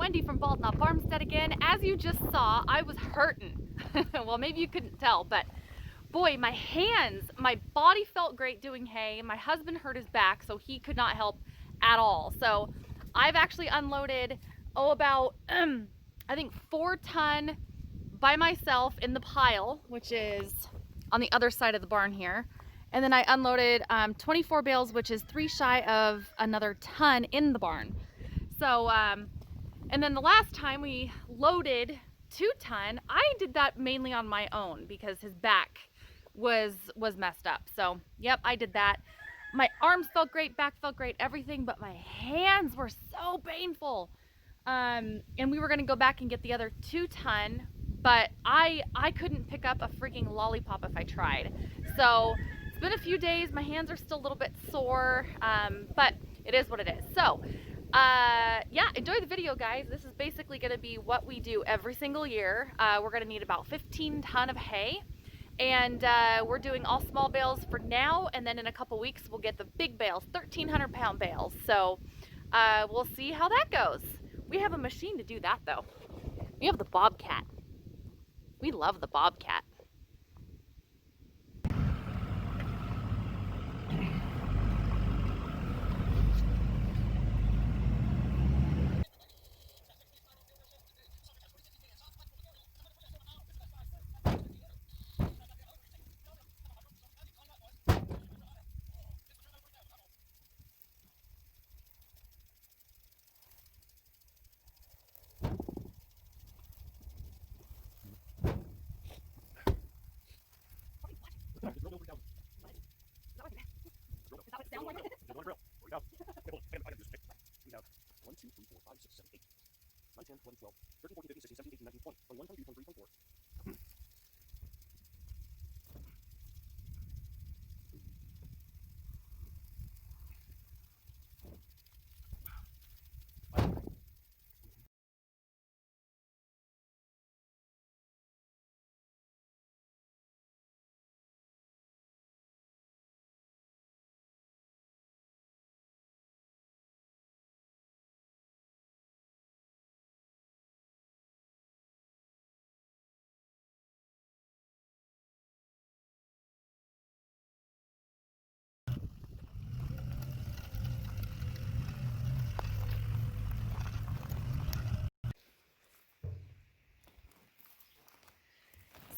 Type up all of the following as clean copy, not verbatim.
Wendy from Bald Knob Farmstead again. As you just saw, I was hurting. Well, maybe you couldn't tell, but boy, my hands, my body felt great doing hay. My husband hurt his back, so he could not help at all. So I've actually unloaded, about, I think 4 ton by myself in the pile, which is on the other side of the barn here. And then I unloaded 24 bales, which is 3 shy of another ton in the barn. So, and then the last time we loaded 2 ton, I did that mainly on my own because his back was messed up. So, yep, I did that. My arms felt great, back felt great, everything, but my hands were so painful. And we were gonna go back and get the other 2 ton, but I couldn't pick up a freaking lollipop if I tried. So it's been a few days. My hands are still a little bit sore, but it is what it is. So yeah, enjoy the video, guys. This is basically going to be what we do every single year. We're going to need about 15 ton of hay, and we're doing all small bales for now, and then in a couple weeks we'll get the big bales, 1,300 pound bales. So we'll see how that goes. We have a machine to do that though. We have the Bobcat. We love the Bobcat. Sound like it? One drill. Here we go. I got this pick. We have 1, 2, 3, 4, 5, 6, 7, 8, 9, 10, 11, 12, 13, 14, 15, 16, 17, 18, 19, 20, 21, 22, 23, 24.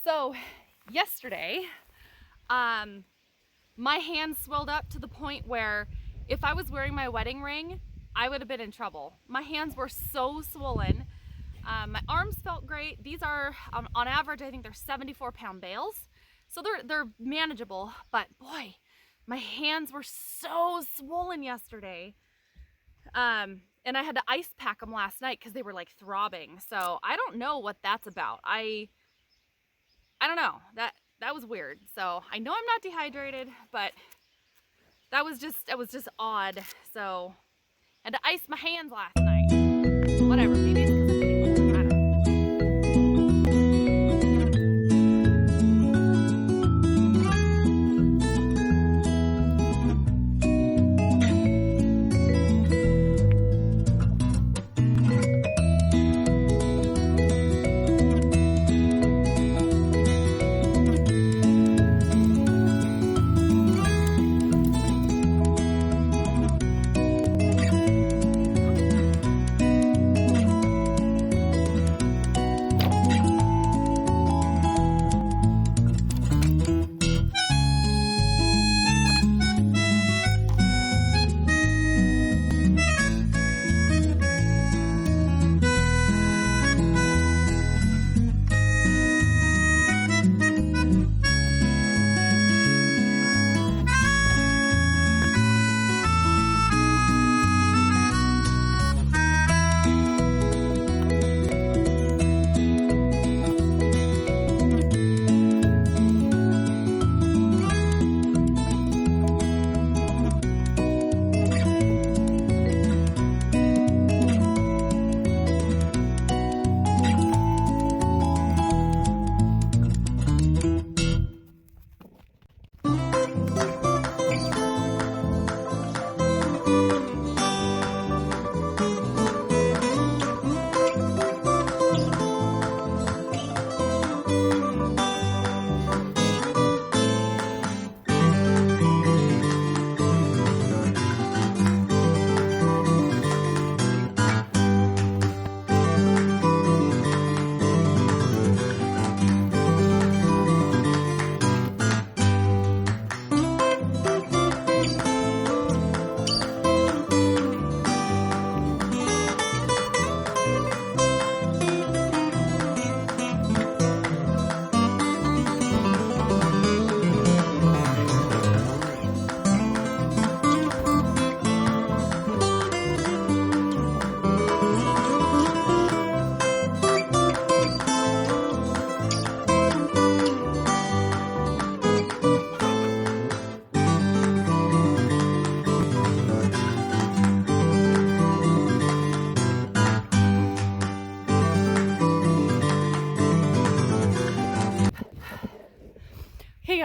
So yesterday, my hands swelled up to the point where if I was wearing my wedding ring, I would have been in trouble. My hands were so swollen. My arms felt great. These are, on average, I think they're 74 pound bales. So they're manageable, but boy, my hands were so swollen yesterday. And I had to ice pack them last night because they were like throbbing. So I don't know what that's about. I don't know, that was weird. So I know I'm not dehydrated, but that was just odd. So I had to ice my hands last night. Whatever, maybe it's because I'm getting old. I don't know.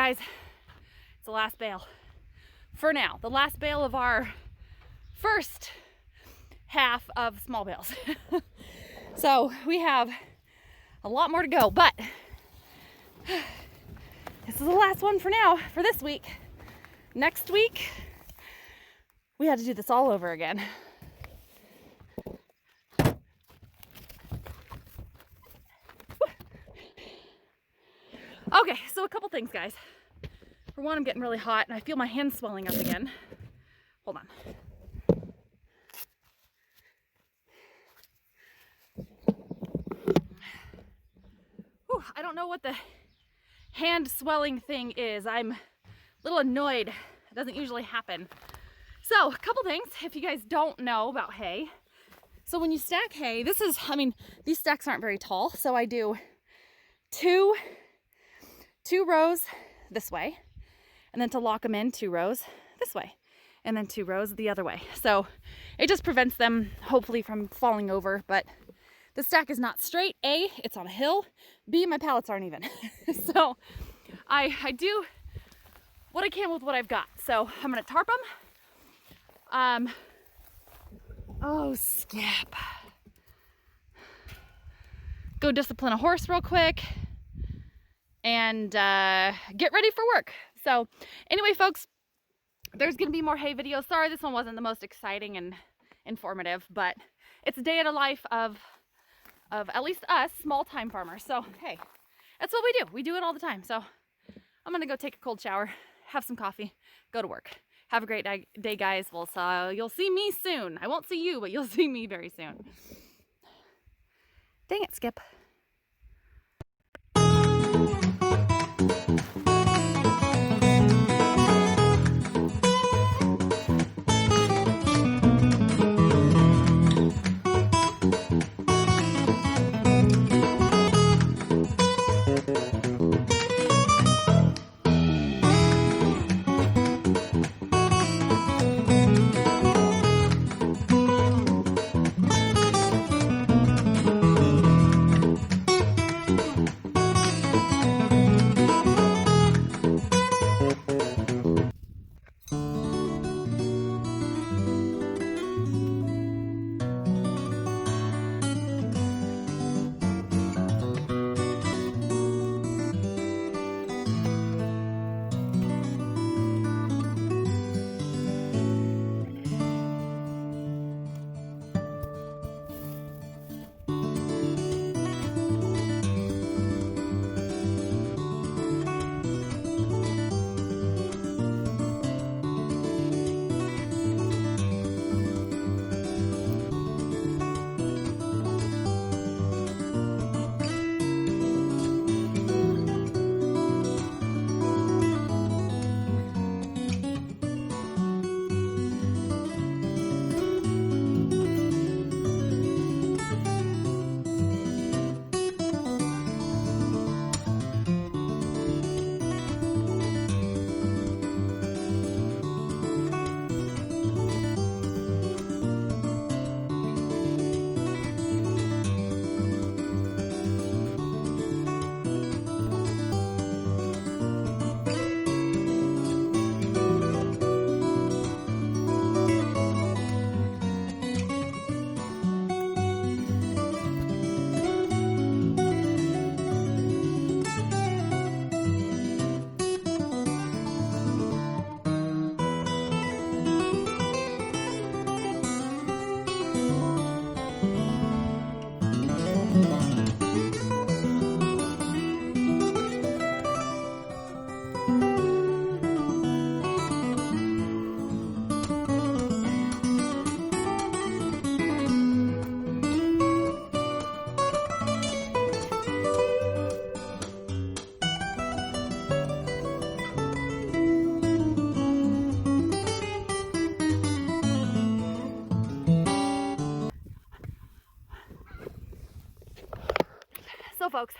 guys, it's the last bale for now. The last bale of our first half of small bales. So we have a lot more to go, but this is the last one for now, for this week. Next week, we had to do this all over again. Okay, so a couple things, guys. For one, I'm getting really hot and I feel my hands swelling up again. Hold on. Whew, I don't know what the hand swelling thing is. I'm a little annoyed. It doesn't usually happen. So, a couple things, if you guys don't know about hay. So when you stack hay, this is, I mean, these stacks aren't very tall, so I do two rows this way, and then to lock them in, 2 rows this way, and then 2 rows the other way. So it just prevents them hopefully from falling over. But the stack is not straight. A, it's on a hill. B, my pallets aren't even. So I do what I can with what I've got. So I'm gonna tarp them. Oh, Skip. Go discipline a horse real quick and get ready for work. So anyway, folks, there's gonna be more hay videos. Sorry, this one wasn't the most exciting and informative, but it's a day in the life of at least us small-time farmers. So hey, that's what we do. We do it all the time. So I'm gonna go take a cold shower, have some coffee, go to work. Have a great day, guys. Well, so you'll see me soon. I won't see you, but you'll see me very soon. Dang it, Skip. So folks,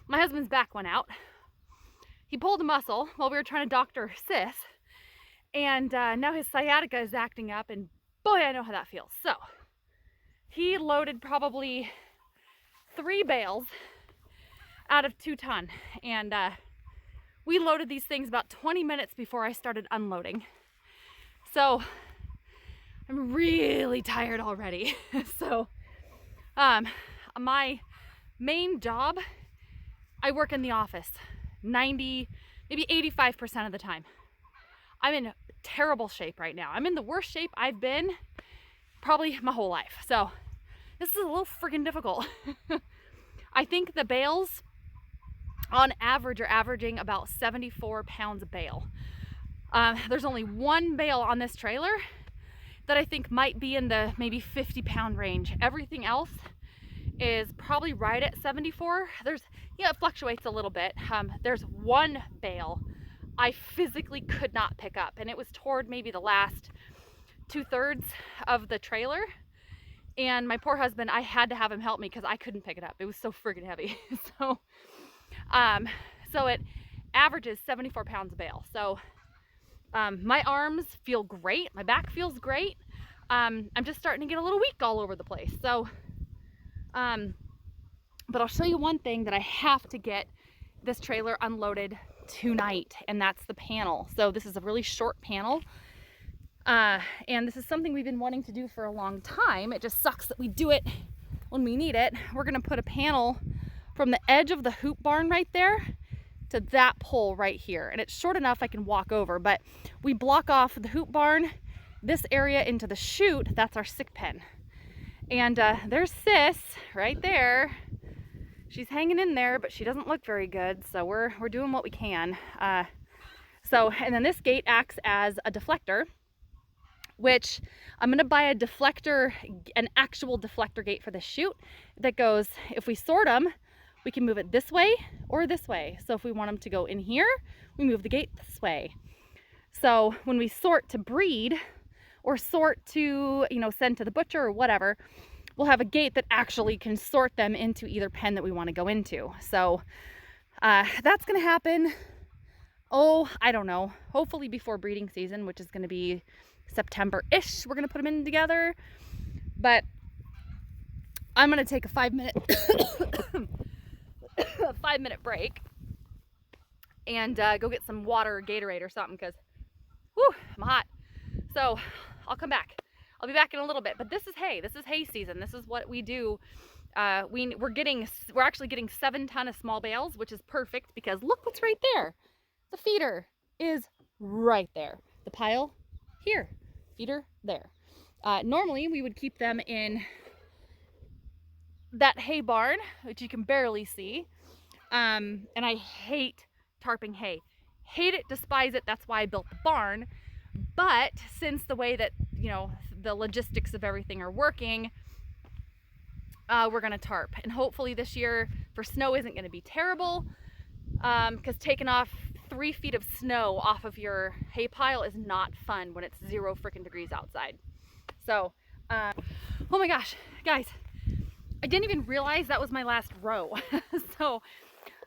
my husband's back went out. He pulled a muscle while we were trying to doctor Sis, and now his sciatica is acting up, and boy, I know how that feels. So he loaded probably 3 bales out of 2 ton, and we loaded these things about 20 minutes before I started unloading. So I'm really tired already. So my main job, I work in the office 90, maybe 85% of the time. I'm in terrible shape right now. I'm in the worst shape I've been probably my whole life. So this is a little freaking difficult. I think the bales on average are averaging about 74 pounds a bale. There's only one bale on this trailer that I think might be in the maybe 50-pound range. Everything else is probably right at 74. It fluctuates a little bit. There's one bale I physically could not pick up, and it was toward maybe the last 2/3 of the trailer. And my poor husband, I had to have him help me because I couldn't pick it up. It was so friggin' heavy. So it averages 74 pounds a bale. So my arms feel great. My back feels great. I'm just starting to get a little weak all over the place. So, but I'll show you one thing that I have to get this trailer unloaded tonight, and that's the panel. So this is a really short panel. And this is something we've been wanting to do for a long time. It just sucks that we do it when we need it. We're gonna put a panel from the edge of the hoop barn right there to that pole right here. And it's short enough I can walk over, but we block off the hoop barn, this area into the chute. That's our sick pen. And there's Sis right there. She's hanging in there, but she doesn't look very good. So we're doing what we can. And then this gate acts as a deflector, which I'm gonna buy a deflector, an actual deflector gate for the chute that goes, if we sort them, we can move it this way or this way. So if we want them to go in here, we move the gate this way. So when we sort to breed or sort to, send to the butcher or whatever, we'll have a gate that actually can sort them into either pen that we want to go into. So that's gonna happen, I don't know, hopefully before breeding season, which is gonna be September-ish. We're gonna put them in together, but I'm gonna take a 5-minute a 5-minute break and go get some water or Gatorade or something, because I'm hot. So I'll come back. I'll be back in a little bit. But this is hay. This is hay season. This is what we do. We're actually getting 7 ton of small bales, which is perfect because look what's right there. The feeder is right there. The pile here. Feeder there. Normally we would keep them in that hay barn, which you can barely see. And I hate tarping hay. Hate it, despise it. That's why I built the barn. But since the way that, the logistics of everything are working, we're gonna tarp. And hopefully this year for snow isn't gonna be terrible, because taking off 3 feet of snow off of your hay pile is not fun when it's 0 freaking degrees outside. So, oh my gosh, guys, I didn't even realize that was my last row. So,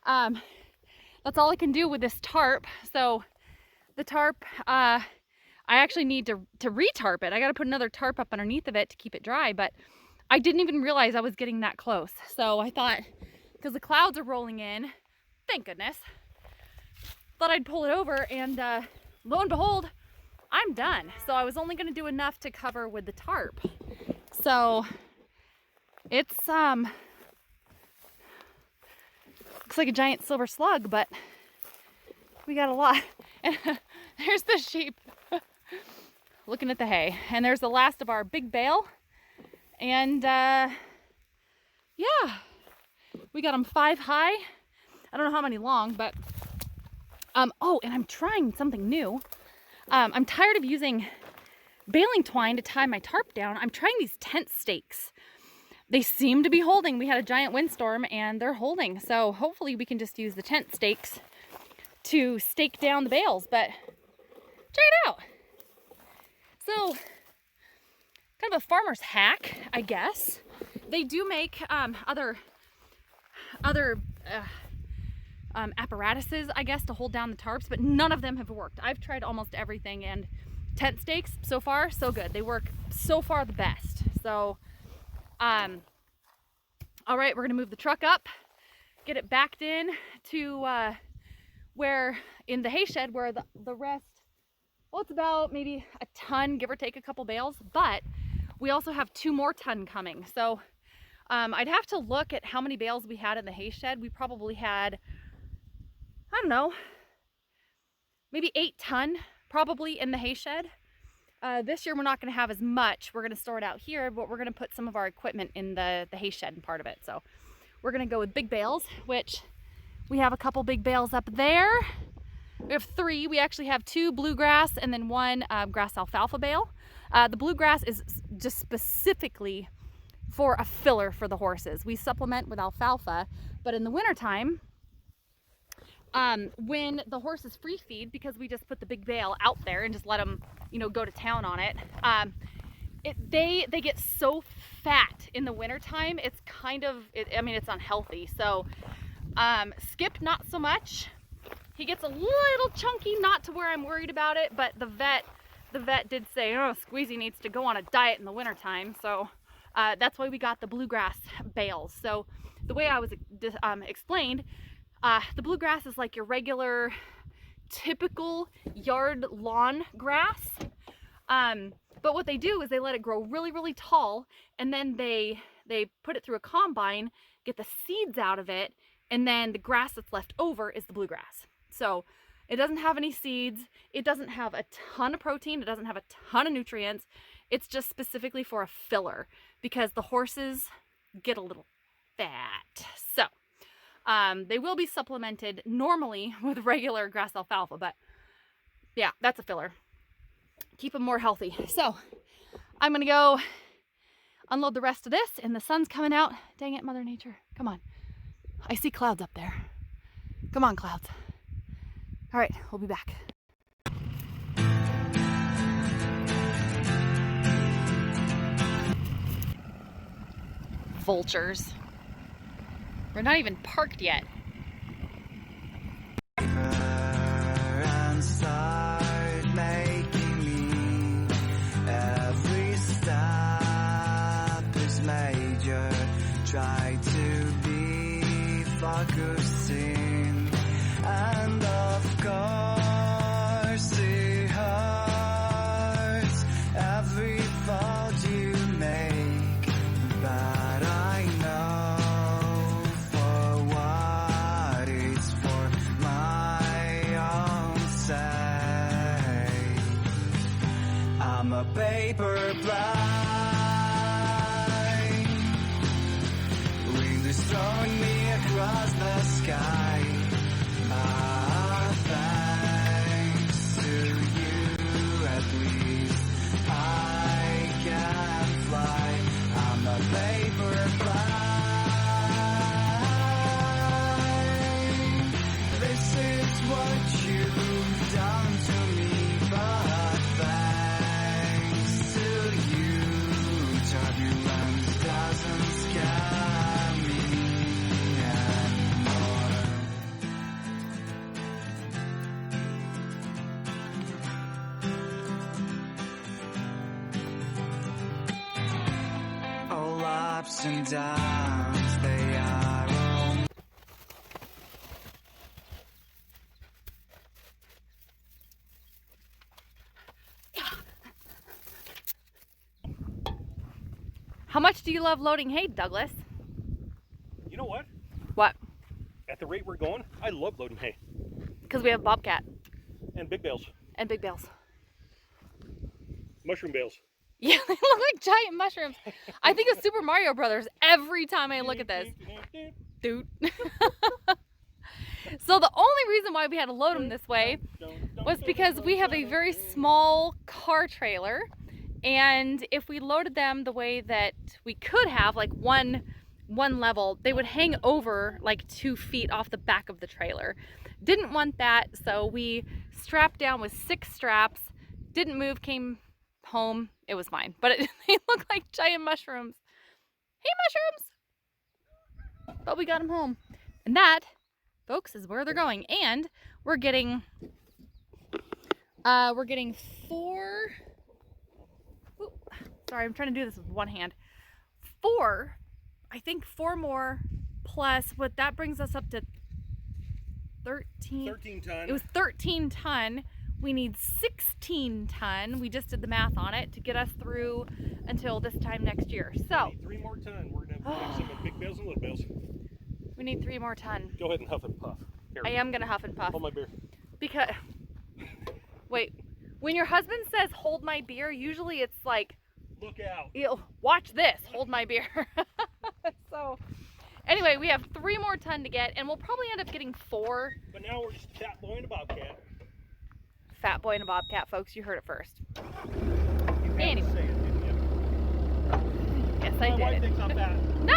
that's all I can do with this tarp. So the tarp, I actually need to re-tarp it. I got to put another tarp up underneath of it to keep it dry, but I didn't even realize I was getting that close. So I thought, because the clouds are rolling in, thank goodness, thought I'd pull it over, and lo and behold, I'm done. So I was only going to do enough to cover with the tarp. So it's looks like a giant silver slug, but we got a lot. And there's the sheep looking at the hay, and there's the last of our big bale. And yeah, we got them 5 high. I don't know how many long, but oh, and I'm trying something new. I'm tired of using baling twine to tie my tarp down. I'm trying these tent stakes. They seem to be holding. We had a giant windstorm and they're holding. So hopefully we can just use the tent stakes to stake down the bales. But check it out. So kind of a farmer's hack, I guess. They do make other apparatuses, I guess, to hold down the tarps, but none of them have worked. I've tried almost everything, and tent stakes, so far, so good. They work so far the best. So, all right, we're gonna move the truck up, get it backed in to where in the hay shed where the rest, well, it's about maybe a ton, give or take a couple bales, but we also have 2 more ton coming. So I'd have to look at how many bales we had in the hay shed. We probably had, I don't know, maybe 8 ton probably in the hay shed. This year we're not going to have as much. We're going to store it out here, but we're going to put some of our equipment in the hay shed and part of it. So we're going to go with big bales, which we have a couple big bales up there. We have 3. We actually have 2 bluegrass and then 1 grass alfalfa bale. The bluegrass is just specifically for a filler for the horses. We supplement with alfalfa, but in the wintertime, when the horses free feed, because we just put the big bale out there and just let them, you know, go to town on it, they get so fat in the wintertime. It's kind of, I mean, it's unhealthy. So Skip, not so much. He gets a little chunky, not to where I'm worried about it, but the vet did say, oh, Squeezy needs to go on a diet in the wintertime. So that's why we got the bluegrass bales. So the way I was explained, the bluegrass is like your regular, typical yard lawn grass. But what they do is they let it grow really, really tall, and then they put it through a combine, get the seeds out of it, and then the grass that's left over is the bluegrass. So it doesn't have any seeds. It doesn't have a ton of protein. It doesn't have a ton of nutrients. It's just specifically for a filler because the horses get a little fat. So they will be supplemented normally with regular grass alfalfa, but yeah, that's a filler. Keep them more healthy. So I'm gonna go unload the rest of this, and the sun's coming out. Dang it, Mother Nature. Come on. I see clouds up there. Come on, clouds. All right, we'll be back. Vultures. We're not even parked yet. Every step is major. Try to be focusing, and of course it hurts every fault you make, but I know for what it's for my own sake. I'm a paper plane, wind is throwing me across the sky. Thanks to you, at least I can fly. I'm a paper plane. This is what you've done to me, but thanks to you, turbulence doesn't scare me anymore. All ups and downs, they are all. How much do you love loading hay, Douglas? You know what? What? At the rate we're going, I love loading hay. Because we have Bobcat And big bales. and big bales. Mushroom bales. Yeah, they look like giant mushrooms. I think of Super Mario Brothers every time I look at this. Dude. So the only reason why we had to load them this way was because we have a very small car trailer, and if we loaded them the way that we could have, like one level, they would hang over like 2 feet off the back of the trailer. Didn't want that, so we strapped down with 6 straps, didn't move, came home, it was fine. But they look like giant mushrooms. Hey, mushrooms! But we got them home. And that, folks, is where they're going. And we're getting 4, ooh, sorry, I'm trying to do this with one hand. 4, I think 4 more plus what that brings us up to 13. 13 ton. It was 13 ton. We need 16 ton. We just did the math on it to get us through until this time next year. So We need 3 more ton. We're gonna have some big bales and little bales. we need 3 more ton. Go ahead and huff and puff. Here, I am gonna huff and puff hold my beer. because wait, when your husband says hold my beer, usually it's like, Look out. watch this, hold my beer. So anyway, we have 3 more ton to get, and we'll probably end up getting 4. But now we're just a fat boy and a bobcat. Fat boy and a bobcat, folks. You heard it first. You had Anyway. to say it, didn't you? Yes, I My wife did. thinks I'm fat. No!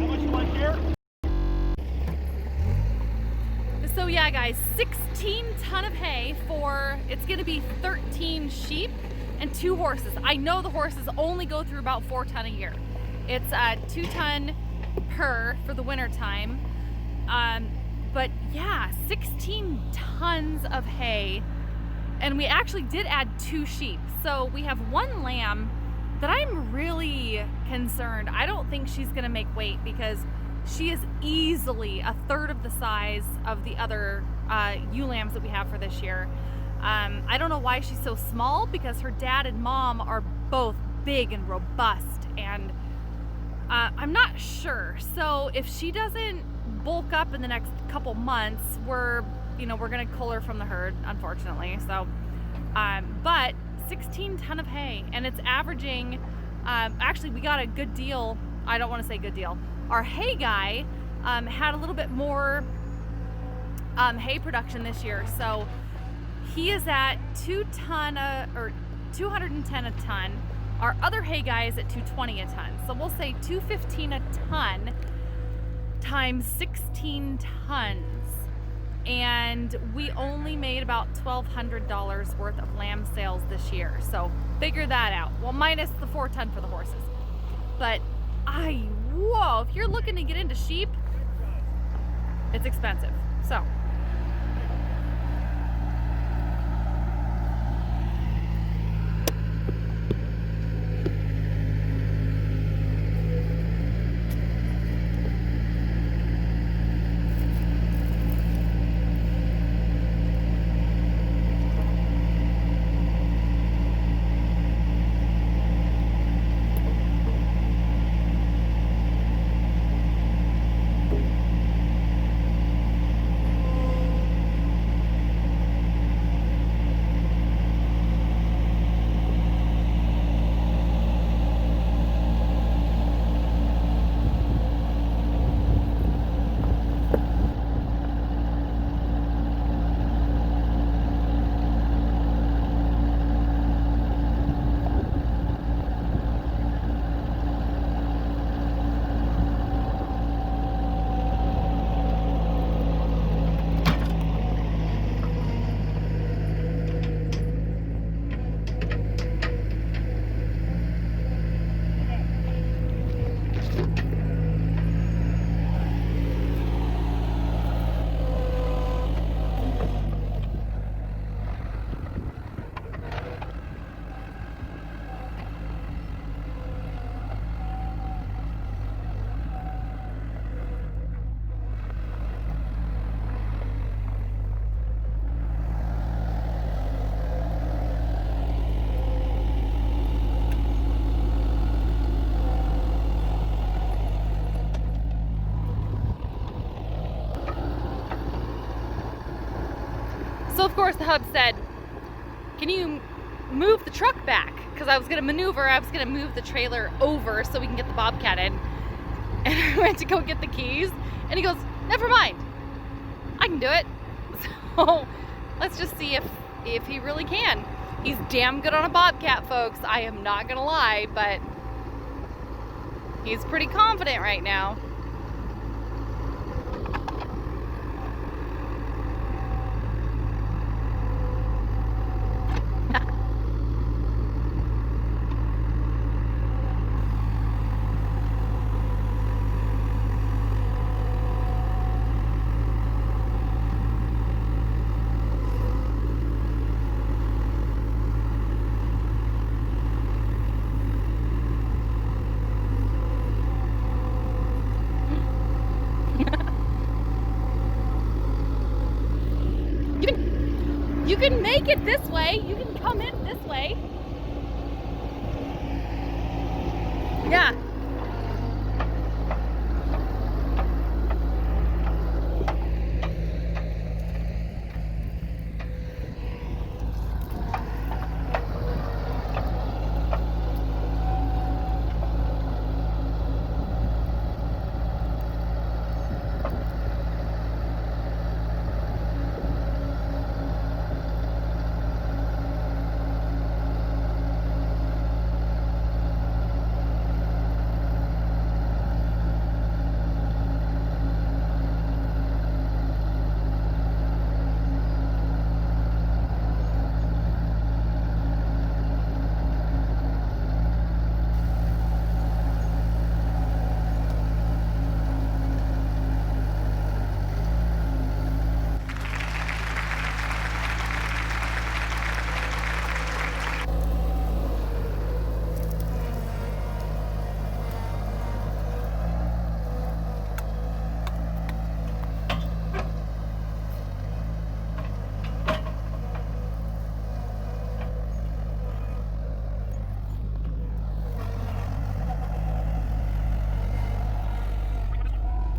How much you want here? So yeah, guys, 16 ton of hay for, it's gonna be 13 sheep and 2 horses. I know the horses only go through about 4 ton a year. It's 2 ton per for the winter time. But yeah, 16 tons of hay. And we actually did add 2 sheep. So we have 1 lamb that I'm really concerned. I don't think she's gonna make weight because she is easily a third of the size of the other ewe lambs that we have for this year. I don't know why she's so small, because her dad and mom are both big and robust, and I'm not sure. So if she doesn't bulk up in the next couple months, we're gonna cull her from the herd, unfortunately. So but 16 ton of hay, and it's averaging, actually we got a good deal. I don't want to say good deal. Our hay guy had a little bit more hay production this year, so he is at 210 a ton. Our other hay guy is at 220 a ton. So we'll say 215 a ton times 16 tons. And we only made about $1,200 worth of lamb sales this year. So figure that out. Well, minus the 4 ton for the horses. But whoa, if you're looking to get into sheep, it's expensive. So of course the hub said, can you move the truck back? Because I was going to move the trailer over so we can get the bobcat in. And I went to go get the keys, and he goes, never mind, I can do it. So let's just see if he really can. He's damn good on a bobcat, folks. I am not going to lie, but he's pretty confident right now. You can make it this way. You can come in this way. Yeah.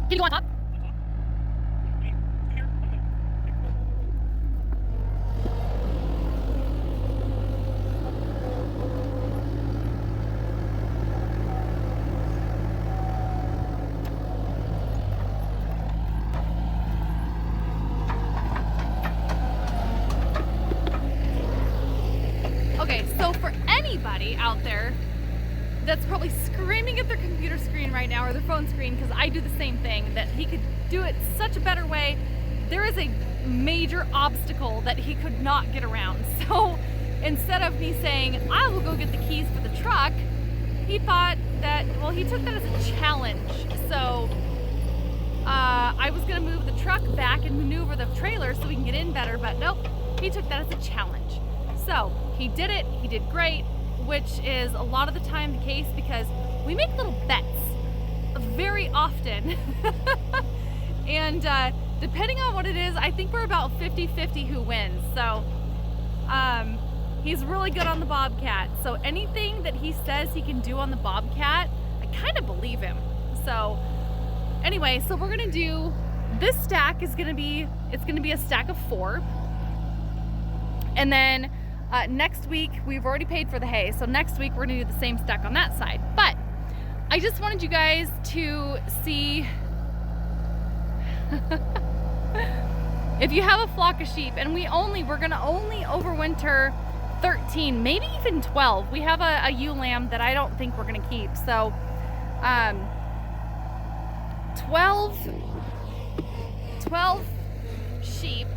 Can you go on top? Okay, so for anybody out there that's probably screaming at their computer screen right now or their phone screen, because I do the same thing, that he could do it such a better way, there is a major obstacle that he could not get around. So instead of me saying, I will go get the keys for the truck, he thought that, well, he took that as a challenge. So I was gonna move the truck back and maneuver the trailer so we can get in better, but nope, he took that as a challenge. So he did it, he did great, which is a lot of the time the case because we make little bets very often. And depending on what it is, I think we're about 50-50 who wins. So he's really good on the Bobcat. So anything that he says he can do on the Bobcat, I kind of believe him. So anyway, so we're gonna do, this stack is gonna be, it's gonna be a stack of 4. And then next week, we've already paid for the hay, so next week we're gonna do the same stack on that side. But I just wanted you guys to see if you have a flock of sheep, and we're gonna only overwinter 13, maybe even 12. We have a ewe lamb that I don't think we're gonna keep. So 12 sheep.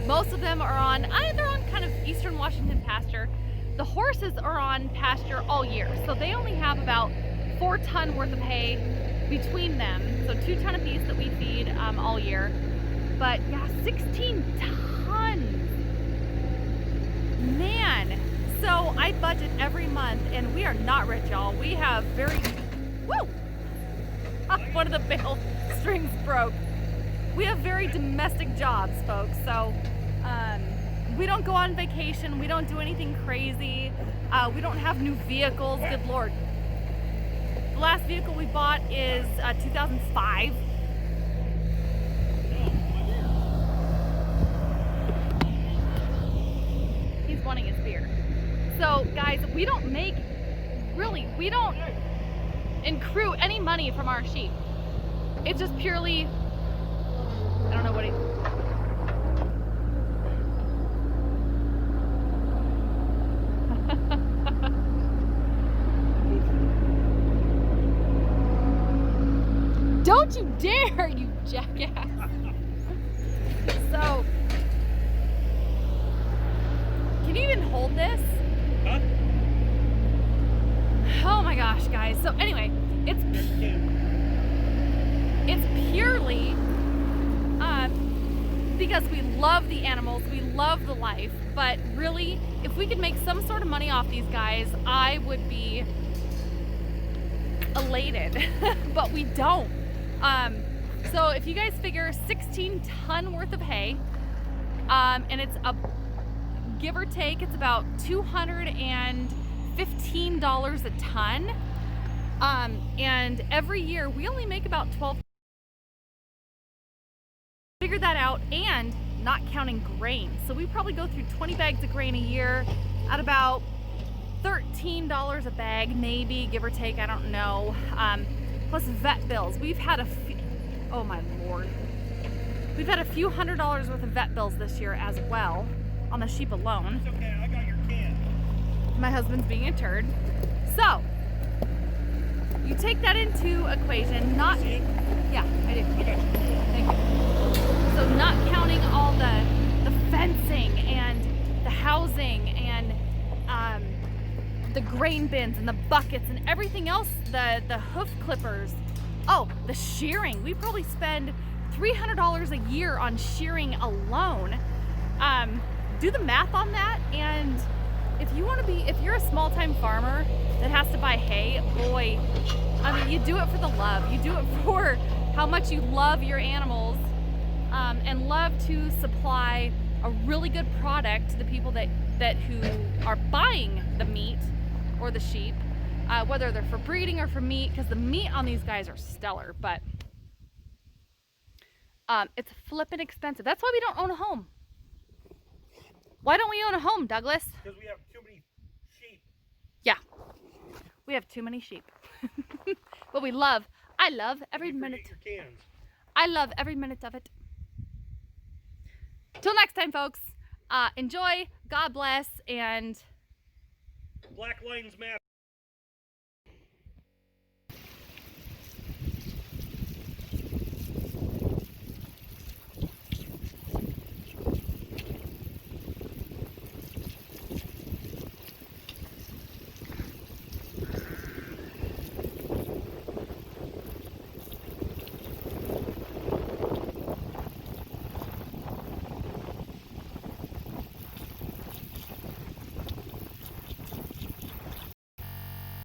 Most of them are on, they're on kind of eastern Washington pasture. The horses are on pasture all year. So they only have about 4 ton worth of hay between them. So 2 ton apiece that we feed all year. But yeah, 16 tons. Man. So I budget every month and we are not rich, y'all. We have very, woo! One of the bale strings broke. We have very domestic jobs, folks. So we don't go on vacation. We don't do anything crazy. We don't have new vehicles. Good Lord. The last vehicle we bought is 2005. He's wanting his beer. So guys, we don't accrue any money from our sheep. It's just purely, I don't know what Don't you dare, you jackass. So, can you even hold this? Huh? Oh my gosh, guys. So anyway, it's purely because we love the animals, we love the life, but really, if we could make some sort of money off these guys, I would be elated, but we don't. So if you guys figure 16 ton worth of hay, and it's a give or take, it's about $215 a ton. And every year we only make about 12. Figure that out, and not counting grain. So we probably go through 20 bags of grain a year at about $13 a bag, maybe, give or take, I don't know. Plus vet bills. We've had a few, oh my Lord. We've had a few $100s worth of vet bills this year as well, on the sheep alone. It's okay, I got your can. My husband's being a turd. So, you take that into equation, not, See it? yeah, I do. I got you. Thank you. So not counting all the fencing and the housing and the grain bins and the buckets and everything else, the hoof clippers. Oh, the shearing. We probably spend $300 a year on shearing alone. Do the math on that, and if you're a small-time farmer that has to buy hay, boy, I mean, you do it for the love. You do it for how much you love your animals, and love to supply a really good product to the people who are buying the meat or the sheep, whether they're for breeding or for meat, because the meat on these guys are stellar, but it's flippin' expensive. That's why we don't own a home. Why don't we own a home, Douglas? Because we have too many sheep. Yeah, we have too many sheep. But I love every minute. Your cans. I love every minute of it. Till next time, folks. Enjoy, God bless, and Black Lions Matter.